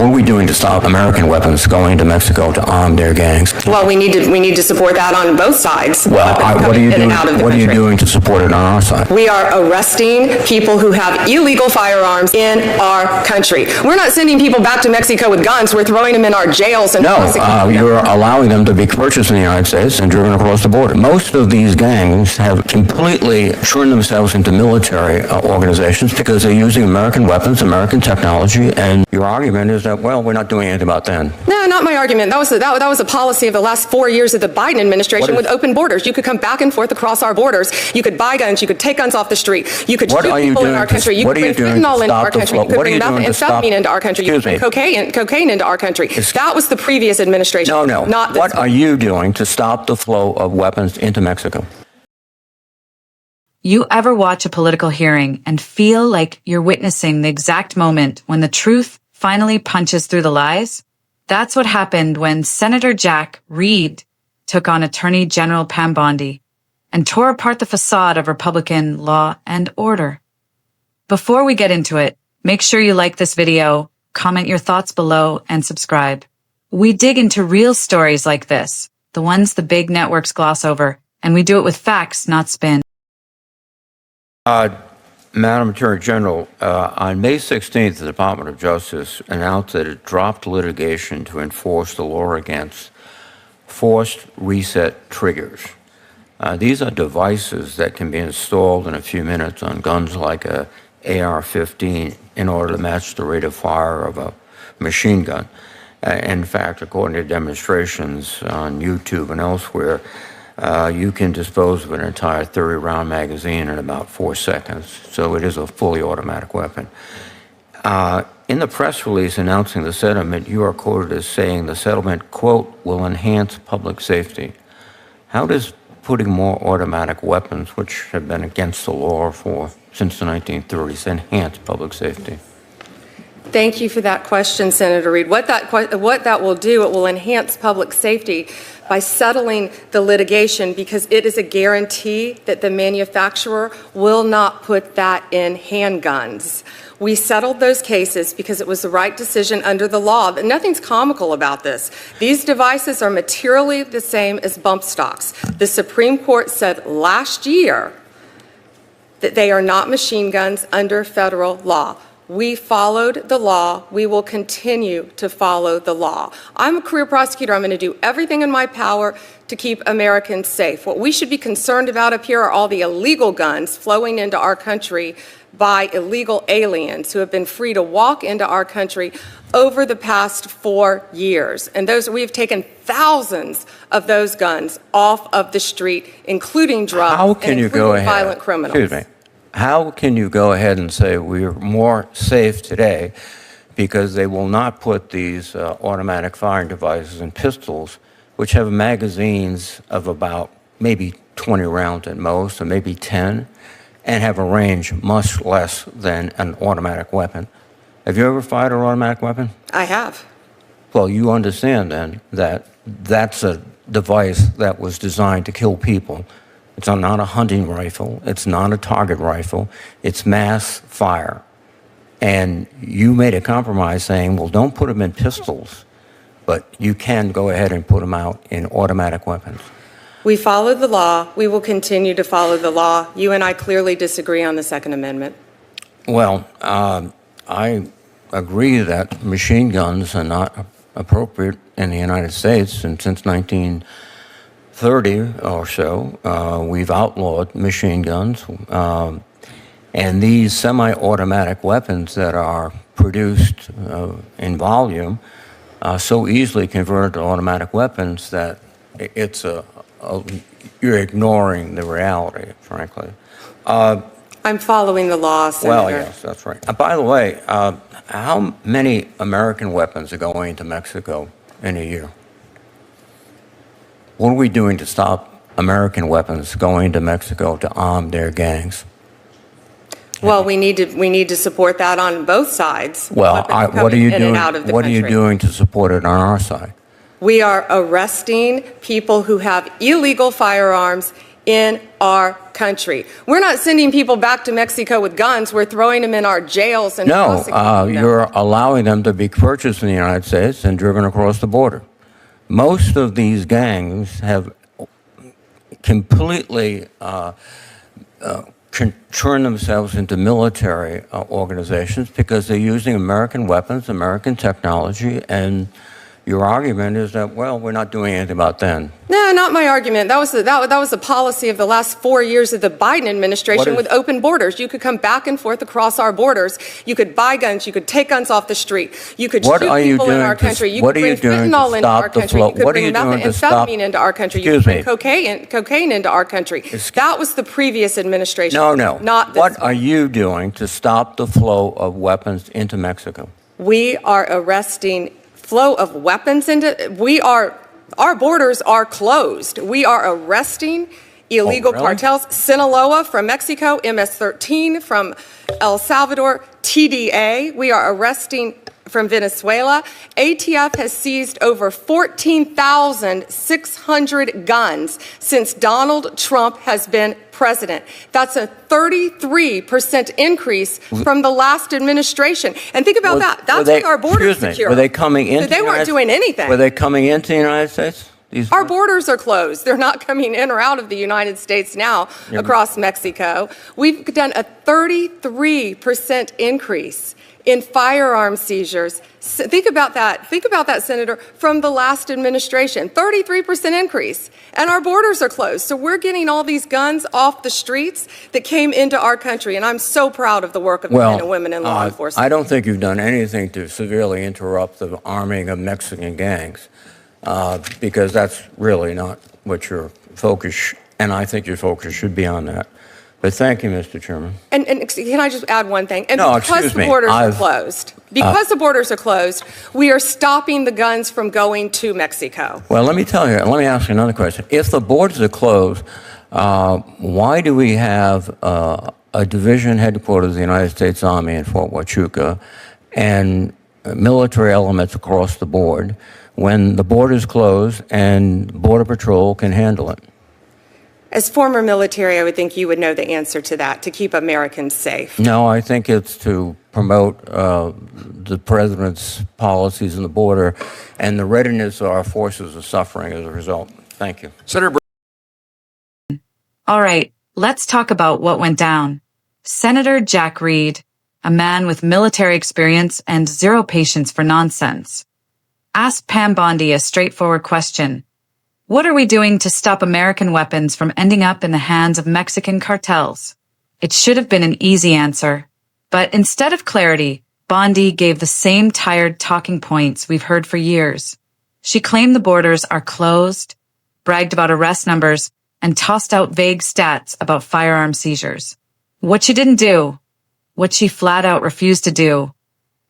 What are we doing to stop American weapons going to Mexico to arm their gangs? Well, we need to support that on both sides. Well, what are you doing? What are you doing to support it on our side? We are arresting people who have illegal firearms in our country. We're not sending people back to Mexico with guns. We're throwing them in our jails and No, you're allowing them to be purchased in the United States and driven across the border. Most of these gangs have completely turned themselves into military organizations because they're using American weapons, American technology, and your argument is that, well, we're not doing anything about that. No, not my argument. That was a policy of the last 4 years of the Biden administration with open borders. You could come back and forth across our borders. You could buy guns. You could take guns off the street. You could shoot people in our country. You could bring fentanyl into our country. You could bring methamphetamine into our country. You could bring cocaine into our country. That was the previous administration. No. Not this what are you doing to stop the flow of weapons into Mexico? You ever watch a political hearing and feel like you're witnessing the exact moment when the truth finally punches through the lies? That's what happened when Senator Reid took on Attorney General Pam Bondi and tore apart the facade of Republican law and order. Before we get into it, make sure you like this video, comment your thoughts below, and subscribe. We dig into real stories like this, the ones the big networks gloss over, and we do it with facts, not spin. Madam Attorney General, on May 16th, the Department of Justice announced that it dropped litigation to enforce the law against forced reset triggers. These are devices that can be installed in a few minutes on guns like a AR-15 in order to match the rate of fire of a machine gun. In fact, according to demonstrations on YouTube and elsewhere, you can dispose of an entire 30-round magazine in about 4 seconds. So it is a fully automatic weapon. In the press release announcing the settlement, you are quoted as saying the settlement, quote, will enhance public safety. How does putting more automatic weapons, which have been against the law since the 1930s, enhance public safety? Thank you for that question, Senator Reid. What that will do, it will enhance public safety by settling the litigation because it is a guarantee that the manufacturer will not put that in handguns. We settled those cases because it was the right decision under the law. But nothing's comical about this. These devices are materially the same as bump stocks. The Supreme Court said last year that they are not machine guns under federal law. We followed the law. We will continue to follow the law. I'm a career prosecutor. I'm going to do everything in my power to keep Americans safe. What we should be concerned about up here are all the illegal guns flowing into our country by illegal aliens who have been free to walk into our country over the past 4 years. And we've taken thousands of those guns off of the street, including drugs and including violent criminals. Excuse me. How can you go ahead and say we're more safe today because they will not put these automatic firing devices and pistols, which have magazines of about maybe 20 rounds at most, or maybe 10, and have a range much less than an automatic weapon? Have you ever fired an automatic weapon? I have. Well, you understand then that that's a device that was designed to kill people. It's not a hunting rifle. It's not a target rifle. It's mass fire. And you made a compromise saying, well, don't put them in pistols, but you can go ahead and put them out in automatic weapons. We followed the law. We will continue to follow the law. You and I clearly disagree on the Second Amendment. Well, I agree that machine guns are not appropriate in the United States, and since 1930 or so, we've outlawed machine guns. And these semi-automatic weapons that are produced in volume are so easily converted to automatic weapons that it's you're ignoring the reality, frankly. I'm following the law, Senator. Well, yes, that's right. By the way, how many American weapons are going into Mexico in a year? What are we doing to stop American weapons going to Mexico to arm their gangs? Well, we need to support that on both sides. Well, what are you doing? What are you doing to support it on our side? We are arresting people who have illegal firearms in our country. We're not sending people back to Mexico with guns. We're throwing them in our jails and No, prosecuting them. you're allowing them to be purchased in the United States and driven across the border. Most of these gangs have completely turn themselves into military organizations because they're using American weapons, American technology, and your argument is that, well, we're not doing anything about them. No, not my argument. That was the policy of the last 4 years of the Biden administration with open borders. You could come back and forth across our borders. You could buy guns. You could take guns off the street. You could shoot people in our country. You could bring fentanyl into our country. You could bring methamphetamine into our country. You could bring cocaine into our country. That was the previous administration. No, not this What one. are you doing to stop the flow of weapons into Mexico? We are arresting flow of weapons into. Our borders are closed. We are arresting illegal cartels. Sinaloa from Mexico, MS-13 from El Salvador, TDA. We are arresting from Venezuela. ATF has seized over 14,600 guns since Donald Trump has been president. That's a 33% increase from the last administration. And think about that. That's with our borders secure. Were they coming into? They weren't doing anything. Were they coming into the United States? Our borders are closed. They're not coming in or out of the United States now across Mexico. We've done a 33% increase in firearm seizures. Think about that. Think about that, Senator, from the last administration. 33% increase. And our borders are closed. So we're getting all these guns off the streets that came into our country. And I'm so proud of the work of the men and women in law enforcement. I don't think you've done anything to severely interrupt the arming of Mexican gangs, because that's really not what your focus, and I think your focus should be on that. But thank you, Mr. Chairman. And can I just add one thing? And no, because the borders are closed, we are stopping the guns from going to Mexico. Well, let me ask you another question. If the borders are closed, why do we have a division headquarters of the United States Army in Fort Huachuca and military elements across the board when the borders closed and Border Patrol can handle it? As former military, I would think you would know the answer to that, to keep Americans safe. No, I think it's to promote the president's policies on the border, and the readiness of our forces is suffering as a result. Thank you. Senator. All right, let's talk about what went down. Senator Jack Reid, a man with military experience and zero patience for nonsense, asked Pam Bondi a straightforward question. What are we doing to stop American weapons from ending up in the hands of Mexican cartels? It should have been an easy answer. But instead of clarity, Bondi gave the same tired talking points we've heard for years. She claimed the borders are closed, bragged about arrest numbers, and tossed out vague stats about firearm seizures. What she didn't do, what she flat out refused to do,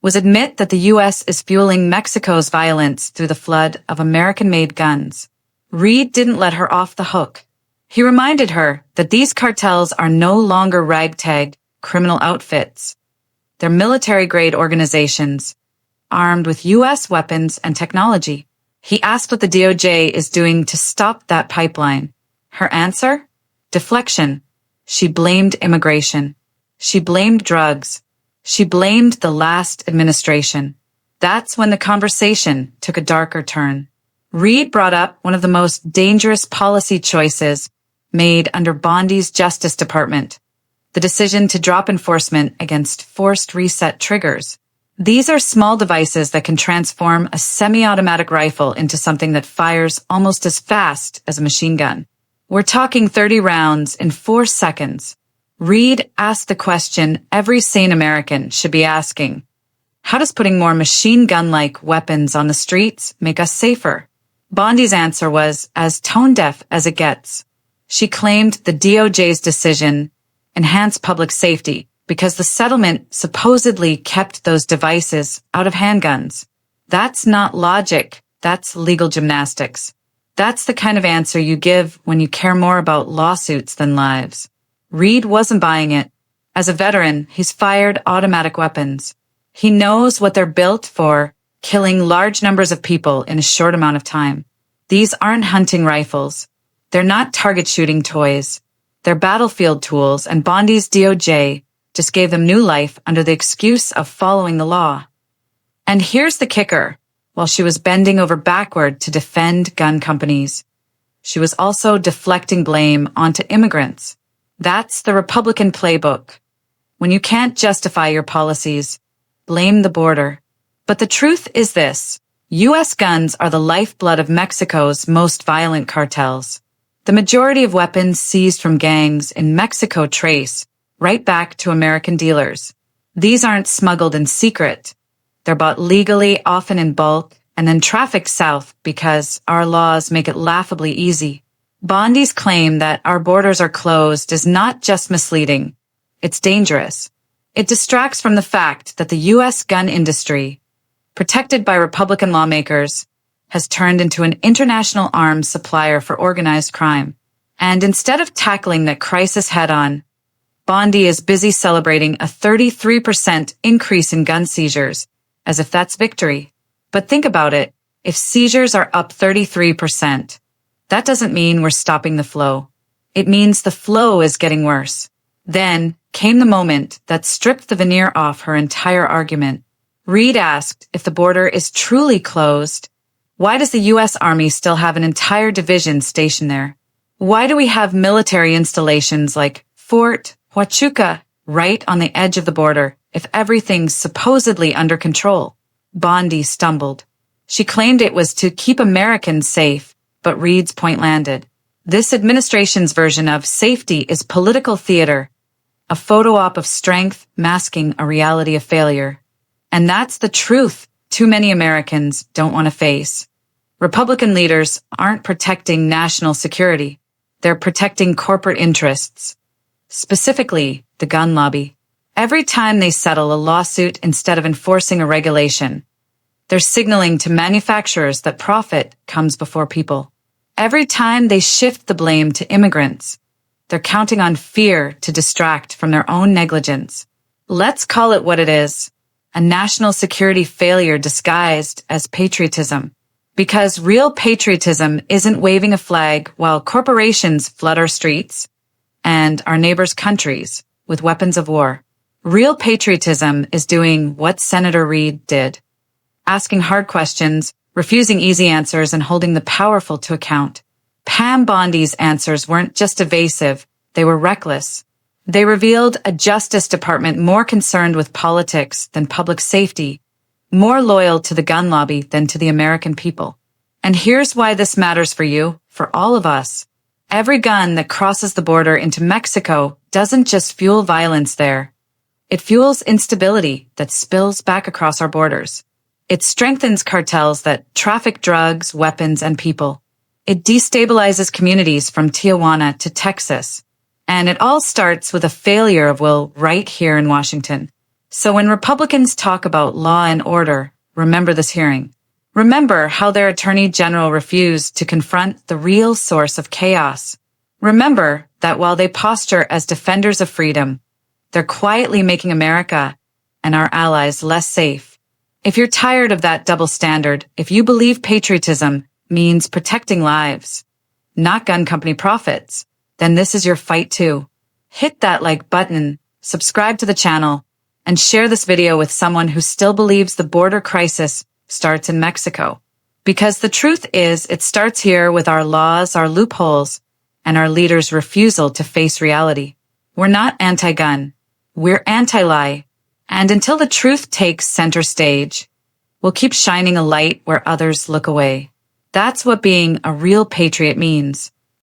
was admit that the U.S. is fueling Mexico's violence through the flood of American-made guns. Reid didn't let her off the hook. He reminded her that these cartels are no longer ragtag criminal outfits. They're military-grade organizations, armed with U.S. weapons and technology. He asked what the DOJ is doing to stop that pipeline. Her answer? Deflection. She blamed immigration. She blamed drugs. She blamed the last administration. That's when the conversation took a darker turn. Reid brought up one of the most dangerous policy choices made under Bondi's Justice Department, the decision to drop enforcement against forced reset triggers. These are small devices that can transform a semi-automatic rifle into something that fires almost as fast as a machine gun. We're talking 30 rounds in 4 seconds. Reid asked the question every sane American should be asking. How does putting more machine gun-like weapons on the streets make us safer? Bondi's answer was as tone-deaf as it gets. She claimed the DOJ's decision enhanced public safety because the settlement supposedly kept those devices out of handguns. That's not logic. That's legal gymnastics. That's the kind of answer you give when you care more about lawsuits than lives. Reid wasn't buying it. As a veteran, he's fired automatic weapons. He knows what they're built for, killing large numbers of people in a short amount of time. These aren't hunting rifles. They're not target shooting toys. They're battlefield tools, and Bondi's DOJ just gave them new life under the excuse of following the law. And here's the kicker. While she was bending over backward to defend gun companies, she was also deflecting blame onto immigrants. That's the Republican playbook. When you can't justify your policies, blame the border. But the truth is this: U.S. guns are the lifeblood of Mexico's most violent cartels. The majority of weapons seized from gangs in Mexico trace right back to American dealers. These aren't smuggled in secret. They're bought legally, often in bulk, and then trafficked south because our laws make it laughably easy. Bondi's claim that our borders are closed is not just misleading. It's dangerous. It distracts from the fact that the U.S. gun industry, protected by Republican lawmakers, has turned into an international arms supplier for organized crime. And instead of tackling that crisis head-on, Bondi is busy celebrating a 33% increase in gun seizures, as if that's victory. But think about it. If seizures are up 33%, that doesn't mean we're stopping the flow. It means the flow is getting worse. Then came the moment that stripped the veneer off her entire argument. Reid asked if the border is truly closed. Why does the U.S. Army still have an entire division stationed there? Why do we have military installations like Fort Huachuca right on the edge of the border if everything's supposedly under control? Bondi stumbled. She claimed it was to keep Americans safe, but Reid's point landed. This administration's version of safety is political theater, a photo op of strength masking a reality of failure. And that's the truth too many Americans don't want to face. Republican leaders aren't protecting national security. They're protecting corporate interests, specifically the gun lobby. Every time they settle a lawsuit instead of enforcing a regulation, they're signaling to manufacturers that profit comes before people. Every time they shift the blame to immigrants, they're counting on fear to distract from their own negligence. Let's call it what it is: a national security failure disguised as patriotism. Because real patriotism isn't waving a flag while corporations flood our streets and our neighbors' countries with weapons of war. Real patriotism is doing what Senator Reid did: asking hard questions, refusing easy answers, and holding the powerful to account. Pam Bondi's answers weren't just evasive, they were reckless. They revealed a Justice Department more concerned with politics than public safety, more loyal to the gun lobby than to the American people. And here's why this matters for you, for all of us. Every gun that crosses the border into Mexico doesn't just fuel violence there. It fuels instability that spills back across our borders. It strengthens cartels that traffic drugs, weapons, and people. It destabilizes communities from Tijuana to Texas. And it all starts with a failure of will right here in Washington. So when Republicans talk about law and order, remember this hearing. Remember how their Attorney General refused to confront the real source of chaos. Remember that while they posture as defenders of freedom, they're quietly making America and our allies less safe. If you're tired of that double standard, if you believe patriotism means protecting lives, not gun company profits, then this is your fight too. Hit that like button, subscribe to the channel, and share this video with someone who still believes the border crisis starts in Mexico. Because the truth is, it starts here with our laws, our loopholes, and our leaders' refusal to face reality. We're not anti-gun. We're anti-lie. And until the truth takes center stage, we'll keep shining a light where others look away. That's what being a real patriot means.